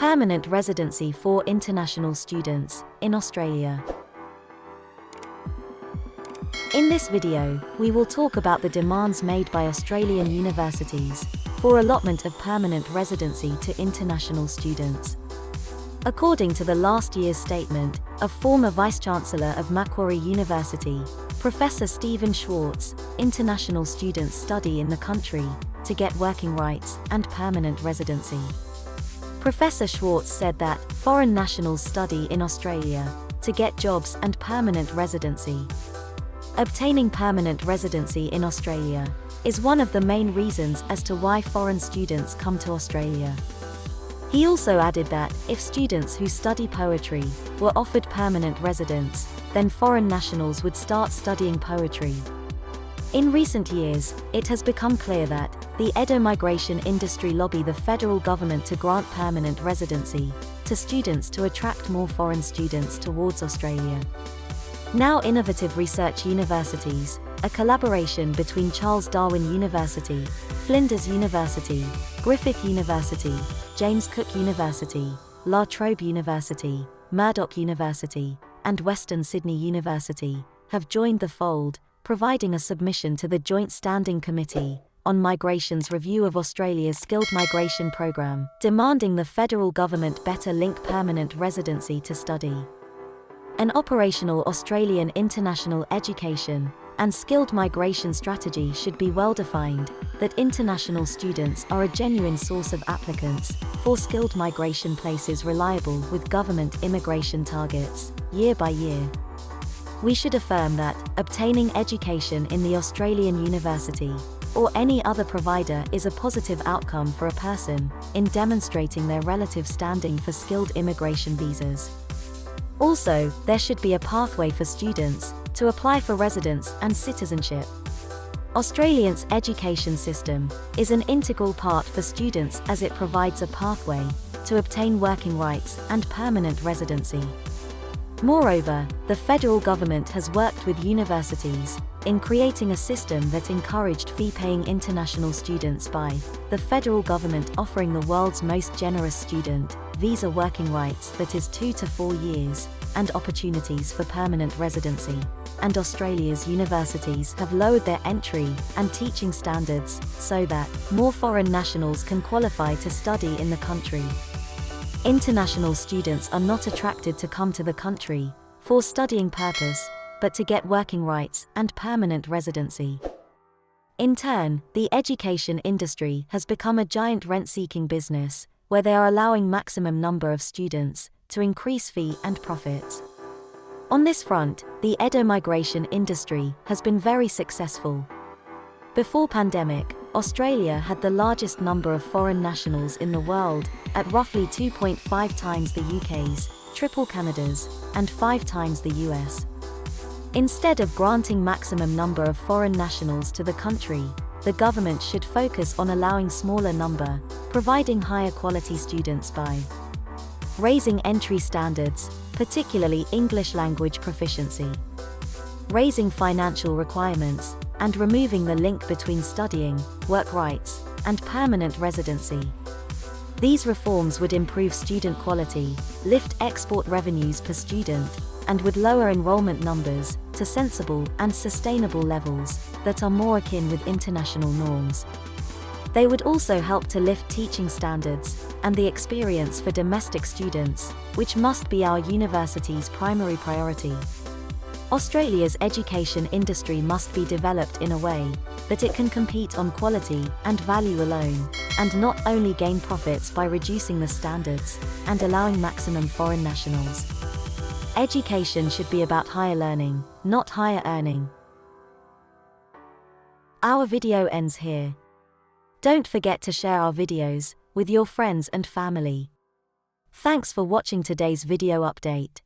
Permanent residency for international students in Australia. In this video, we will talk about the demands made by Australian universities for allotment of permanent residency to international students. According to the last year's statement of former vice-chancellor of Macquarie University, Professor Steven Schwartz, international students study in the country to get working rights and permanent residency. Professor Schwartz said that foreign nationals study in Australia to get jobs and permanent residency. Obtaining permanent residency in Australia is one of the main reasons as to why foreign students come to Australia. He also added that if students who study poetry were offered permanent residence, then foreign nationals would start studying poetry. In recent years, it has become clear that the Edo migration industry lobby the federal government to grant permanent residency to students to attract more foreign students towards Australia. Now innovative research universities, a collaboration between Charles Darwin University, Flinders University, Griffith University, James Cook University, La Trobe University, Murdoch University, and Western Sydney University, have joined the fold, providing a submission to the Joint Standing Committee on Migration's review of Australia's skilled migration program, demanding the federal government better link permanent residency to study. An operational Australian international education and skilled migration strategy should be well defined, that international students are a genuine source of applicants for skilled migration places reliable with government immigration targets, year by year. We should affirm that obtaining education in the Australian university or any other provider is a positive outcome for a person in demonstrating their relative standing for skilled immigration visas. Also, there should be a pathway for students to apply for residence and citizenship. Australia's education system is an integral part for students as it provides a pathway to obtain working rights and permanent residency. Moreover, the federal government has worked with universities in creating a system that encouraged fee-paying international students by the federal government offering the world's most generous student visa working rights, that is 2 to 4 years, and opportunities for permanent residency. And Australia's universities have lowered their entry and teaching standards so that more foreign nationals can qualify to study in the country. International students are not attracted to come to the country for studying purpose, but to get working rights and permanent residency. In turn, the education industry has become a giant rent-seeking business, where they are allowing maximum number of students to increase fee and profits. On this front, the Edo migration industry has been very successful. Before pandemic, Australia had the largest number of foreign nationals in the world, at roughly 2.5 times the UK's, triple Canada's, and 5 times the US. Instead of granting maximum number of foreign nationals to the country, the government should focus on allowing smaller number, providing higher quality students by raising entry standards, particularly English language proficiency, raising financial requirements, and removing the link between studying, work rights, and permanent residency. These reforms would improve student quality, lift export revenues per student, and would lower enrollment numbers to sensible and sustainable levels that are more akin with international norms. They would also help to lift teaching standards and the experience for domestic students, which must be our university's primary priority. Australia's education industry must be developed in a way that it can compete on quality and value alone, and not only gain profits by reducing the standards and allowing maximum foreign nationals. Education should be about higher learning, not higher earning. Our video ends here. Don't forget to share our videos with your friends and family. Thanks for watching today's video update.